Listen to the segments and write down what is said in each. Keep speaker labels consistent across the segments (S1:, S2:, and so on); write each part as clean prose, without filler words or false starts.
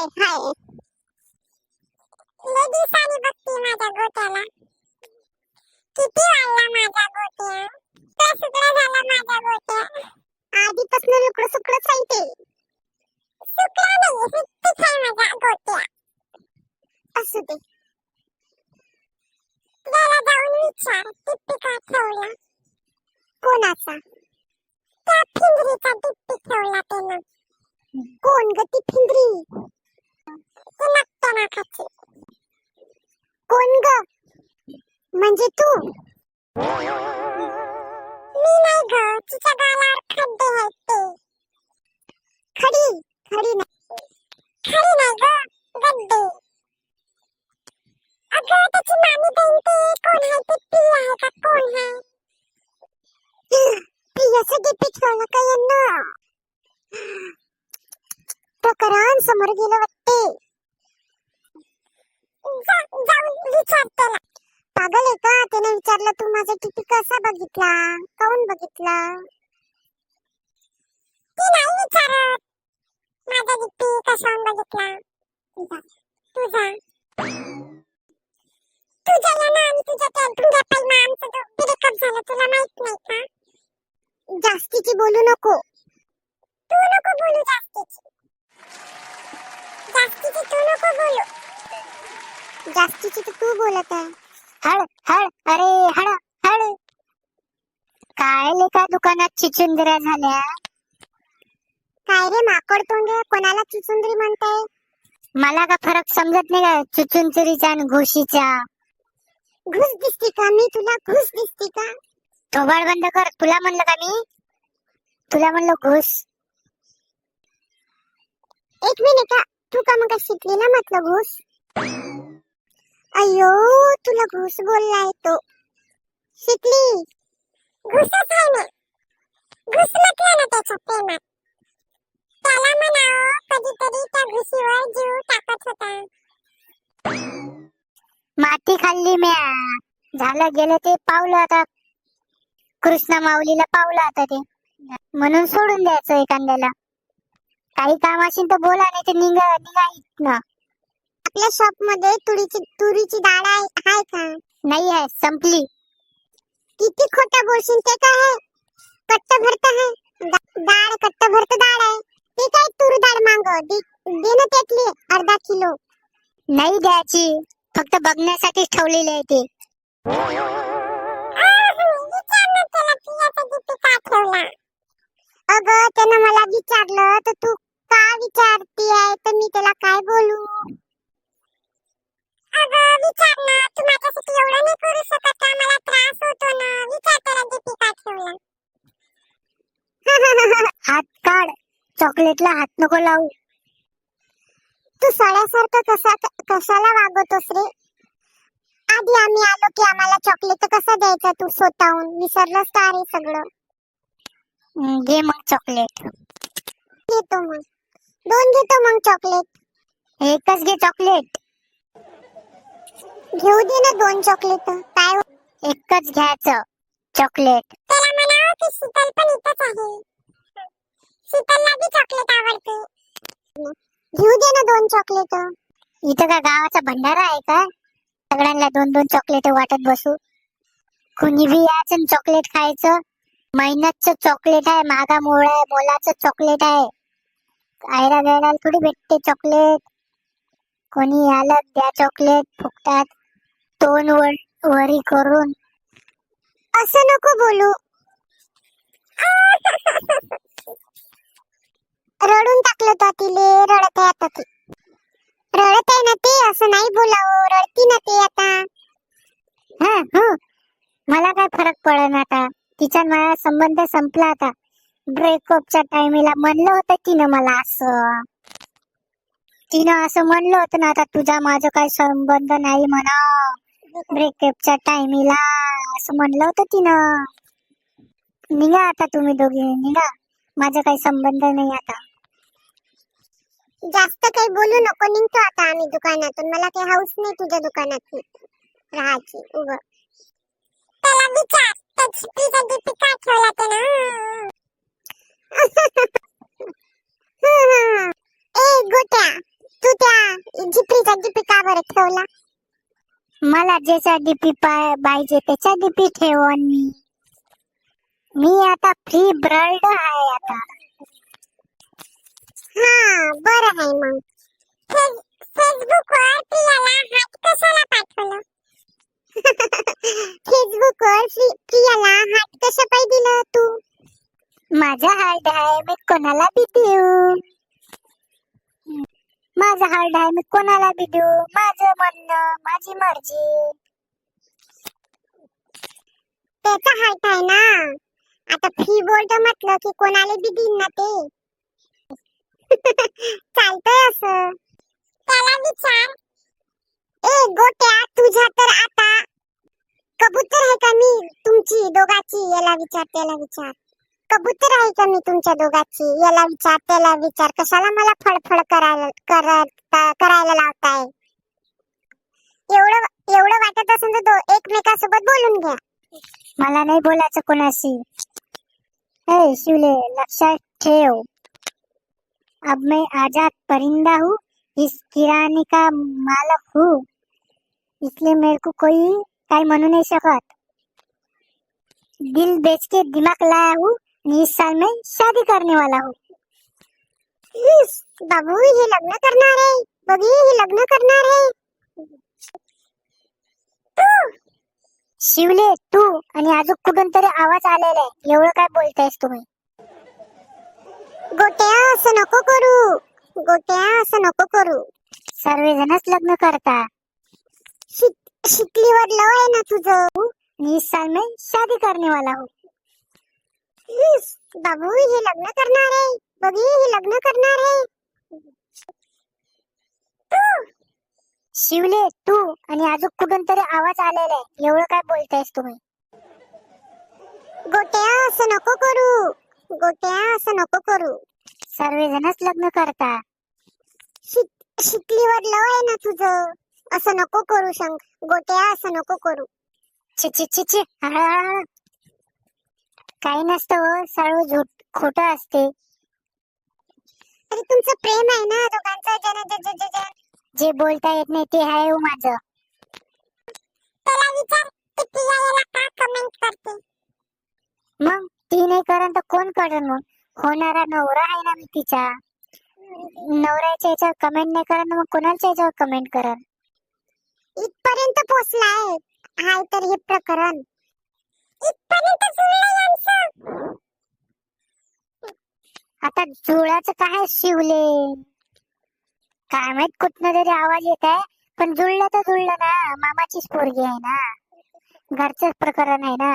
S1: हाय हाय लय दिवसांनी बघते माझ्या गोट्याला. किती वाढला माझा गोट्या. काय सुकडा झाला माझा गोट्या. आधीपासून लुकडं सुकडंच आहे ते. सुकडा नाही हिट्टीच आहे माझा गोट्या. असू दे. त्याला जाऊन विचार टिप्पी का ठेवला. कोणाचा? त्या फिंदरीचा टिप्पी ठेवला त्यानं. कोण ग ती फिंदरी? ती नकट्या नाकाची. कोण ग? म्हणजे तू? मी नाही ग. तिच्या गालावर खड्डे आहेत ते. खडी खडी नाही. खडी नाही ग. गड्डे. अगं त्याची मामी बहीण ते कोण आहे ते पी आहे का कोण आहे? पियाचं टिप्पी ठेवलं का यांना? प्रकरण समोर गेलं वाटते. जाऊन विचार त्याला. पागल आहे का? त्याने विचारलं तू माझा टिपी कसा बघितला, काऊन बघितला? ती नाही विचारत माझा टिपी कशाहून बघितला. तुझा यानं आणि तुझ्या त्या ढुंग्या पायीनं आमचं ब्रेकअप झालं तुला माहित नाही का? जास्तीची बोलू नको. तू नको बोलू जास्तीची. जास्तीची तू नको बोलू. जास्तीची तर तू बोलत आहे. हळ हळ अरे हळ हळ. काय लेका दुकानात चिचुंदऱ्या झाल्या. काय रे माकड तोंड कोणाला चिचुंदरी म्हणताय? मला का फरक समजत नाही का चिचुंदरीचा आणि घुशीचा? घुस दिसती का मी तुला? घुस दिसती का? थोबाड बंद कर. तुला म्हणलं का मी? तुला म्हणलं घुस. एक मिनिट का तू का मग शिकली ना म्हटलं घुस. अयो तुला घुस बोललाय तो. शिकली. घुसच आहे ना. घुस म्हटलं ना त्याच्या प्रेमात. त्याला म्हणावं कधीतरी त्या घुशीवर जीव टाकत होता. माती खाल्ली म्या. झालं गेलं ते पावलं आता. कृष्णा माऊलीला पावलं आता ते. म्हणून सोडून द्यायचं एखाद्याला. काही काम असेल तर बोला नाही तर निघा इथनं. आपल्या शॉप मध्ये तुरीची डाळ आहे का? नाही आहे संपली. किती खोटं बोलशील ते काय आहे? कट्ट भरत आहे. डाळ कट्ट भरत डाळ आहे. ते काय तूर डाळ मांग दे ना त्यातली अर्धा किलो. नाही द्यायची. फक्त बघण्यासाठी ठेवलेले आहे ते. अगं त्यानं मला विचारलं तर तू का विचारती आहे तर मी त्याला काय बोलू? अगं विचार ना. तू माझ्यासाठी एवढं नाही करू शकत का? मला त्रास होतो ना. विचार त्याला टिपी का ठेवला. हात काढ. चॉकलेटला हात नको लावू. तू सड्यासारखं कशाला वागवतोस रे? आधी आम्ही आलो की आम्हाला चॉकलेट कसं द्यायचं तू स्वतःहून? विसरलंस का रे सगळं? घे मग चॉकलेट. घेतो मग. 2 घेतो मग चॉकलेट. एकच घे चॉकलेट. घेऊ दे ना 2 चॉकलेट. काय एकच घ्यायचं चॉकलेट. त्याला म्हणावं की शीतल पण इथंच आहे. शीतलला बी चॉकलेट आवडते. घेऊ दे ना 2 चॉकलेट. इथं का गावाचा भंडारा आहे का? सगळ्यांना 2-2 चॉकलेट वाटत बसू. कुणी बी याचं चॉकलेट खायचं. मेहनतचं चॉकलेट आहे. महागा मोलाचं चॉकलेट आहे. आयरा गैराला थोडी भेटते चॉकलेट. कोणी आलं द्या चॉकलेट फुकटात. तोंड वरी करून. असं नको बोलू. रडून टाकलं तर तिले. रडत आहे आता ती. रडत आहे ना ते. असं नाही बोलावं. रडती ना ते आता. मला काय फरक पडेल आता. तिचा माझा संबंध संपला आता. ब्रेकअपच्या टाइमला म्हणलं होतं तिनं मला असं. तिनं असं म्हणलं होतं ना आता तुझा माझा काही संबंध नाही म्हणा. ब्रेकअपच्या टाइमला असं म्हणलं होतं तिनं. निघा आता तुम्ही दोघे निघा. माझा काही संबंध नाही आता. जास्त काही बोलू नको. निघतो आता आम्ही दुकानातून. मला काही हाऊस नाही तुझ्या दुकानात राहायची. उग त्याला विचार तुझा टिपी काय ठेवला त्यानं. ए गोट्या तू मला ज्याचा डीपी पाहिजे त्याचा डीपी ठेवून मी आता फ्री बर्ड आहे आता. हा बरं आहे मग. फेसबुकवर प्रियाला हात कशाला पाठवलं? फेसबुकवर प्रियाला हात कसं पाय दिलं तू? माझा हार्ट आहे मी कोणाला बी देऊ. माझा हार्ट आहे मी कोणाला बी देऊ. माझं म्हणणं माझी मर्जी. त्याचा हार्ट आहे ना. आता फ्री बोर्ड म्हटलं की कोणाला बी देईन ना ते. चालतंय असं. त्याला विचार, ए गोट्या तुझ्या तर आता कबूतर आहे का मी तुमची दोघाची? याला विचार त्याला विचार. कबूतर आहे का मी तुमच्या दोघाची? याला विचार त्याला विचार. कशाला मला फडफड करायला लावताय? एवढं वाटत असेल तर एकमेकांसोबत बोलून घ्या. मला नाही बोलायचं कोणाशी. ए शिवले लक्षात ठेव, अब मैं आजाद परिंदा हूँ, इस किराने का मालक हूँ, इसलिए मेरे को कोई काय म्हणू नहीं शकत. दिल बेच के दिमाग लाया हूँ, इस साल में शादी करने वाला हूँ. बाबू हे लग्न करणार आहे. बघी हे लग्न करणार आहे. शिवले तू आणि अजून कुठून तरी आवाज आलेला आहे. एवढं काय बोलतायस तुम्ही? गोट्या असं नको करू. गोट्या असं नको करू. सर्वजणच लग्न करता. शिकलीवर लव आहे ना तुझं. इस साल में शादी करने वाला हूँ. बाबू हे लग्न करणार आहे. बघी हे लग्न करणार आहे. शिवले तू आणि अजून कुठून तरी आवाज आलेला आहे. एवढं काय बोलतायस तुम्ही? गोट्या असं नको करू. गोट्या असं नको करू. सर्वजणच लग्न करता. शिकलीवर लव आहे ना तुझं. असं नको करू सांग. गोट्या असं नको करू. छि छि छि छि. काही नसतं. सर्व खोटं असते. अरे तुमचं प्रेम आहे ना दोघांचं. जे बोलता येत नाही ते आहे हो माझं. त्याला विचार की प्रिया याला का कमेंट करते. मग ती नाही करन तर कोण करेन मग? होणारा नवरा आहे ना मी तिचा. नवऱ्याच्या याच्यावर कमेंट नाही करन मग कोणाच्या याच्यावर कमेंट करन? इथपर्यंत पोहोचलाय हाय तर हे प्रकरण. इथपर्यंत जुळलंय आमचं. आता जुळाचं काय शिवले? काय माहित कुठनं तरी आवाज येत आहे. पण जुळलं तर जुळलं ना. मामाचीच पोरगी आहे ना. घरचंच प्रकरण आहे ना.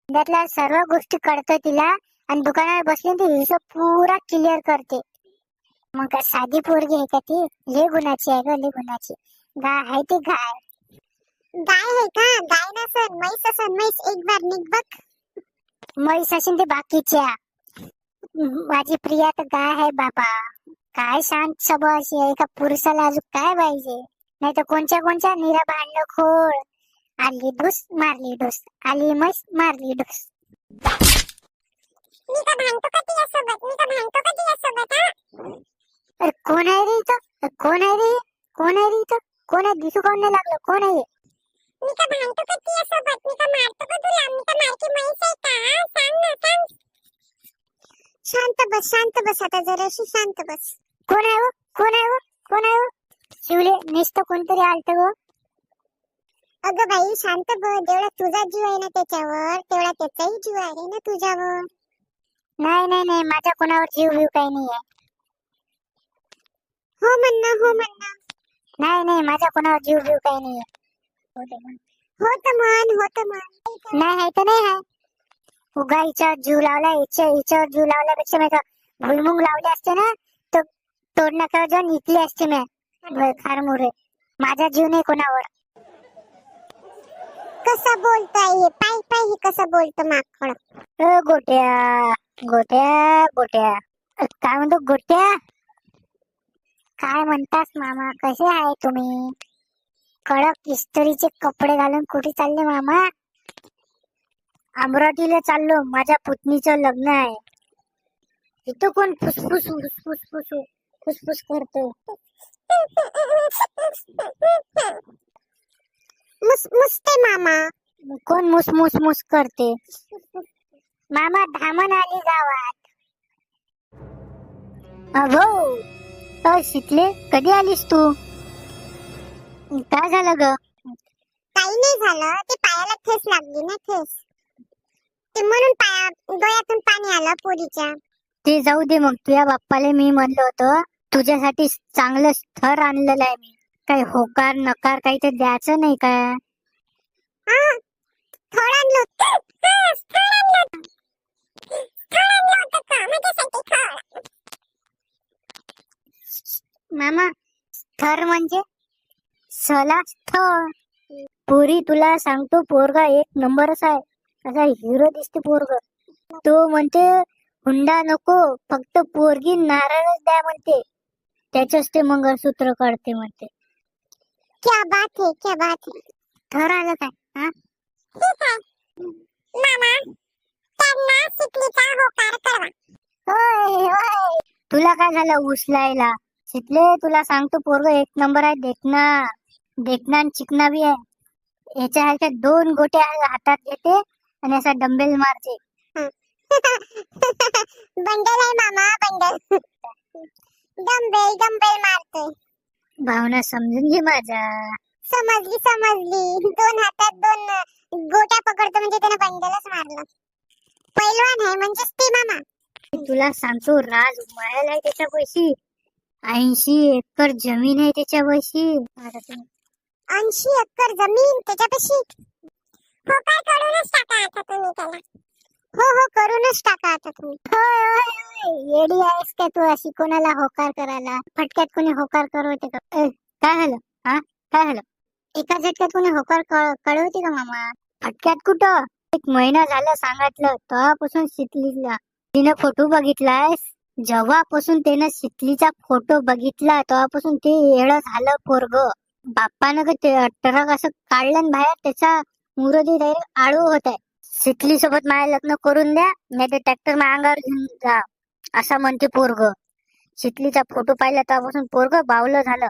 S1: त्यातल्या सर्व गोष्टी कळतं तिला आणि दुकानावर बसली ती हिशोब पुरा क्लिअर करते. मग काय साधी पोरगी आहे का ती? लय गुणाची आहे ग, लय गुणाची. गाय आहे ती गाय. गाय आहे का? गाय नसन म्हैस असन. म्हैस एक बार निघ बघ. म्हैस असेल ते बाकीच्या. माझी प्रिया तर गाय आहे बाबा. काय शांत स्वभावाची आहे. का पुरुषाला अजून काय पाहिजे? नाही तर कोणच्या निरा भांडण खोळ. आली डुस मारली डुस. आली म्हैस मारली डुस. मी का भांडतो का तिच्यासोबत? मी का भांडतो का तिच्यासोबत? अरे कोण आहे रे इथं? कोण आहे रे? कोण आहे रे इथं? कोण आहे? दिसू कोण नाही लागलं. कोण आहे? मी का भांडतो का तिच्यासोबत? मी का मारतो का तुला? मी का मारकी म्हैस आहे का? सांग ना सांग. शांत बस आता जराशी शांत बस. कोण आहे हो? कोण आहे हो? कोण आहे हो? शिवले नुसतं कोणतरी आलतं हो. अगं बाई शांत बस. जेवढा तुझा जीव आहे ना त्याच्यावर तेवढा त्याचाही जीव आहे ना तुझ्यावर. नाही माझ्या कोणावर जीव काही नाहीये. हो म्हणणं. नाही माझ्या कोणावर जीव काही नाहीये. होत म्हण. नाही आहे तर नाही आहे. उगा हिच्यावर जीव लावला. हिच्यावर जीव लावल्यापेक्षा मी भुईमुंग लावले असते ना तर तोडण्याकडे जाऊन इकली असते मी खारमुरे. माझा जीव नाही कोणावर. कसं बोलताय हे? पाय हे कसं बोलतं माकड. गोट्या काय म्हणतो गोट्या? काय म्हणतास मामा? कसे आहे तुम्ही? कडक इस्त्रीचे कपडे घालून कुठे चालले मामा? अमरावतीला चाललो. माझ्या पुतणीचं लग्न आहे. इथं कोण फुसफुस करतो? कोण मुस मुस मुस करते? मामा धामण आली गावात. अभो शिकले, कधी आलीस तू? काय झालं ग? काही नाही झालं, ते पायाला ठेस लागली ना, ठेस. ते म्हणून डोळ्यातून पाणी आलं पोरीच्या. ते जाऊ दे, मग तुझ्या बाप्पाला मी म्हणलं होतं तुझ्यासाठी चांगलं स्थळ आणलेलं आहे मी. काही होकार नकार काही तर द्यायचं नाही काय? मामा स्थळ म्हणजे सला स्थळ. पोरी तुला सांगतो, पोरगा एक नंबरच आहे. असा हिरो दिसते पोरग. तो म्हणते हुंडा नको, फक्त पोरगी नारळच द्या म्हणते. त्याचंच ते मंगळसूत्र काढते म्हणते. क्या बात है, क्या बात है. थर आलं काय? हा ठीक आहे मामा, त्यांना शिकलीचा होकार करवा. होय होय. तुला काय झालं उचलायला? शिकले, तुला सांगतो पोरग एक नंबर आहे. देखना देखना आणि चिकना बी आहे. याच्या ह्याच्या 2 गोट्या हातात घेते आणि असा डंबेल मारते. बंडल आहे मामा, बंडल. डंबेल डंबेल मारते. भावना समजून घे माझा. समजली समजली. 2 हातात 2 गोट्या पकडतो म्हणजे त्याने बंडलच मारलं. पैलवान आहे म्हणजेच ते मामा. तुला सांगतो, राज महल आहे त्याच्या पैशी. 80 एकर जमीन आहे त्याच्या पैशी. 80 एकर जमीन त्याच्यापाशी. होकार करूनच टाका आता तुम्ही त्याला. हो हो, करूनच टाका आता तुम्ही. येडी आहेस का तू अशी कोणाला होकार करायला? फटक्यात कोणी होकार कळवते का? काय झालं? हा काय झालं? एका झटक्यात कोणी होकार कळवते का मामा? फटक्यात कुठं? 1 महिना झाला सांगितलं तेव्हापासून शिकलीला. तिनं फोटो बघितलायस? जेव्हापासून त्यानं शिकलीचा फोटो बघितला तेव्हापासून ते येडं झालं पोरग. बाप्पानं ते ट्रक असं काढलं बाहेर, त्याचा मुरदी डायरेक्ट आळू होत आहे. शिकली सोबत माझ्या लग्न करून द्या, नाही तर ट्रॅक्टर माझ्या अंगावर घेऊन जा, असं म्हणते पोरग. शिकलीचा फोटो पाहिला तेव्हापासून पोरग बावलं झालं.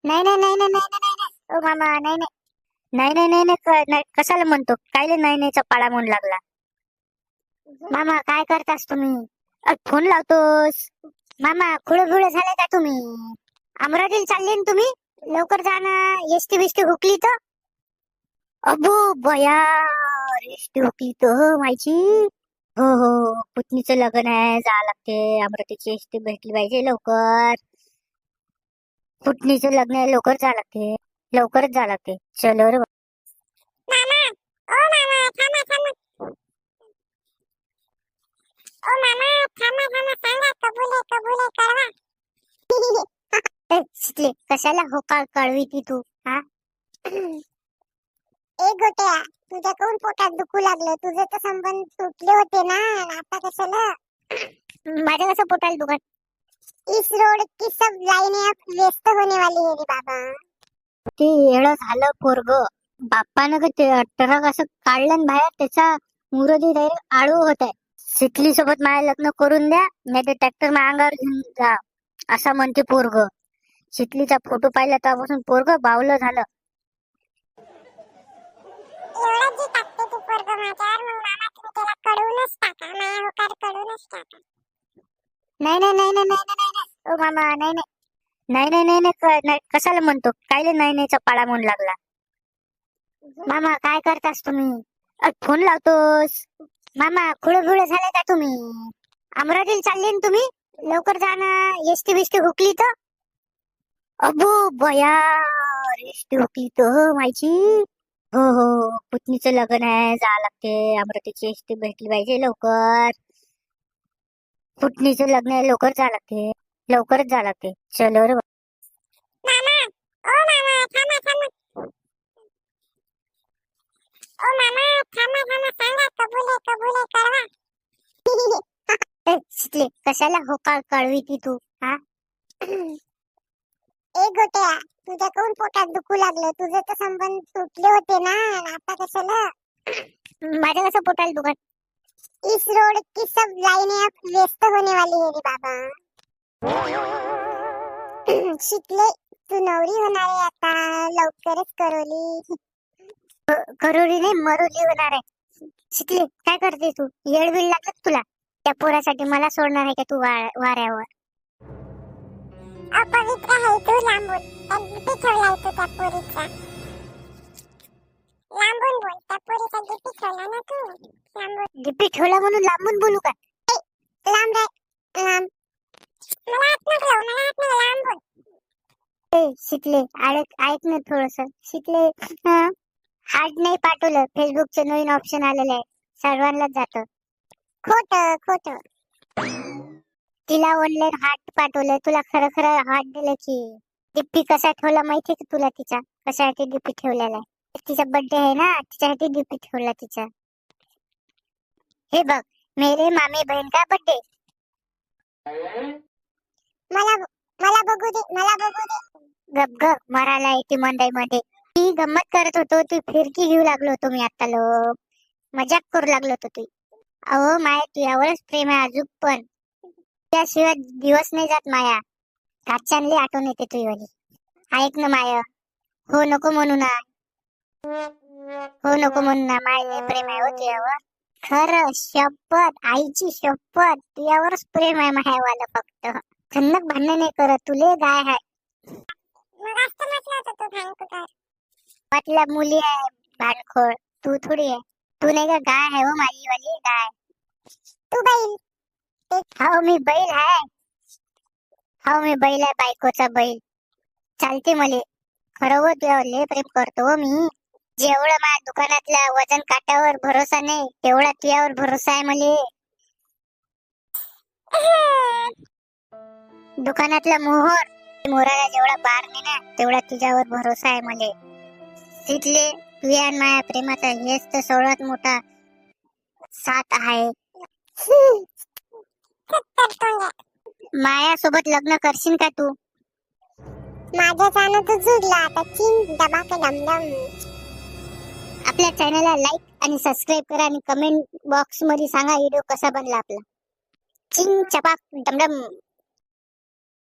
S1: नाही नाही नाही नाही नाही नाही मामा, नाही नाही नाही नाही नाही. कशाला म्हणतो? कायले नाही नाहीचा पाडा म्हणून लागला. मामा काय करतास तुम्ही? फोन लावतोस. मामा खुळे झाले का तुम्ही? अमरावतीला चालले ना तुम्ही? लवकर जा ना. एसटी बिस्टी हुकली तर. अबो बया, एसटी हुकली तर माझी. हो हो, पुतणीचं लग्न आहे, जा लागते. अमरावतीची एसटी भेटली पाहिजे लवकर. पुतणीचं लग्न आहे, लवकर जा लागते. लवकरच जा लागते. चलो रे मामा. ओ मामा थांबा थांबा. ओ मामा थांबा थांबा, सांगा कबूल करवा. शिकले, कशाला होकार कळविती तू? हा एक गोट्या, तुझ्या कोण पोटात दुखू लागलं? तुझे तर संबंध तुटले होते ना, आता कशाला? माझ्या कसं पोटाला दुखत? इस रोड की सब लाईने अब व्यस्त होने वाली है रे बाबा. ते येडं झालं पोरग. बाप्पानं ते ट्रक असं काढलं बाहेर, त्याचा मुरदी डायरेक्ट आळू होत आहे. शिकली सोबत माझ्या लग्न करून द्या, नाही तर ट्रॅक्टर माझ्या अंगावर घेऊन जा, असं म्हणते पोरग. शिकलीचा फोटो पाहिला तेव्हापासून पोरग बावलं झालं. नाही नाही नाही नाही नाही ओ मामा, नाही नाही नाही नाही नाही. कशाला म्हणतो? कायले नाही नाहीचा पाडा म्हणून लागला. मामा काय करतास तुम्ही? फोन लावतोस. मामा खुळे झाले का तुम्ही? अमरावतीला चालले ना तुम्ही? लवकर जा ना. एसटी बिस्टी हुकली तर. अबो बया, एसटी हुकली तर माझी. हो हो, पुतणीचं लग्न आहे, जा लागते. अमरावतीची एसटी भेटली पाहिजे लवकर. पुतणीचं लग्न आहे, लवकर जा लागते. लवकरच जा लागते. चलो रे मामा. ओ मामा थांबा थांबा. ओ मामा थांबा थांबा, सांगा कबूल करवा. शिकले, कशाला होकार कळविती तू? हा एक गोट्या, तुझ्या कोण पोटात दुखू लागलं? तुझे तर संबंध तुटले होते ना, आता कशाला? माझ्या कसं पोटाला दुखत? इस रोड की सब लाईने अब व्यस्त होने वाली है रे बाबा. शिकले, तू नवरी होणार आहे आता लवकरच करोली. करोली नाही मरोली होणार आहे. शिकले काय करते तू? येड बिळ लागत तुला? त्या पोरासाठी मला सोडणार आहे का तू वाऱ्यावर? अपवित्र आहे तू, लांबून डीपी ठेवलाय तू त्या पोरीचा. लांबून बोल, त्या पोरीचा डीपी ठेवला ना तू. लांबून डीपी ठेवला म्हणून लांबून बोलू का? लांब रे लांब. मला हात नको लावू, मला हात नको, लांब बोल. शिकले ऐक ना थोडस. शिकले हार्ट नाही पाठवलं, फेसबुकचं नवीन ऑप्शन आलेलं आहे, सर्वांनाच जातं. खोट खोट. तिला ऑनलाईन हार्ट पाठवलं, तुला खरं खरं हार्ट दिलं की. डीपी कसा ठेवला माहितीये का तुला तिचा? कशासाठी डीपी ठेवलेला आहे? तिचा बर्थडे आहे ना, तिच्यासाठी डीपी ठेवला तिचा. हे बघ, मेरे मामी बहन का बर्थडे. मला मला बघू दे, मला बघू दे. गप गप मरायला येते मंडई मध्ये. ती गंमत करत होतो, ती फिरकी घेऊ लागलो होतो मी आता. लोक मजाक करू लागलो होतो तू. अहो माया तुझ्यावरच प्रेम आहे अजून पण. त्याशिवाय दिवस नाही जात माया. घातच्यानली आठवण येते तुझीवाली. ऐक ना माया, हो नको म्हणू ना, हो नको म्हणू ना. माय प्रेम आहे हो तुझ्यावर. खरं शपथ, आईची शपथ, तुझ्यावरच प्रेम आहे मायावाला. फक्त खन्नक भांडण नाही करत, तुले गाय आहे. वाटला मुली आहे भांडखोळ, तू थोडी आहे. तू नाही का गाय आहे हो, माझी वाली गाय. तू बैल. हो मी बैल आहे, हो मी बैल आहे, बायकोचा बैल. चालते मले. खरं हो तुझ्यावर लय प्रेम करतो हो मी. जेवढं माझ्या दुकानातल्या वजन काट्यावर भरोसा नाही, तेवढा तुझ्यावर भरोसा आहे मले. दुकानातला मोराला जेवढा बार नाही ना, तेवढा तुझ्यावर भरोसा आहे मले. तिथले तुझ्या माया प्रेमाचा हेच तर सर्वात मोठा साथ आहे. माया सोबत लग्न करशील का तू? माझ्या चानं तू जुडला आता. चिंग डबा का डमडम. आपल्या चॅनलला लाईक आणि सबस्क्राईब करा आणि कमेंट बॉक्स मध्ये सांगा व्हिडिओ कसा बनला आपला. चिंग चपाक डमडम.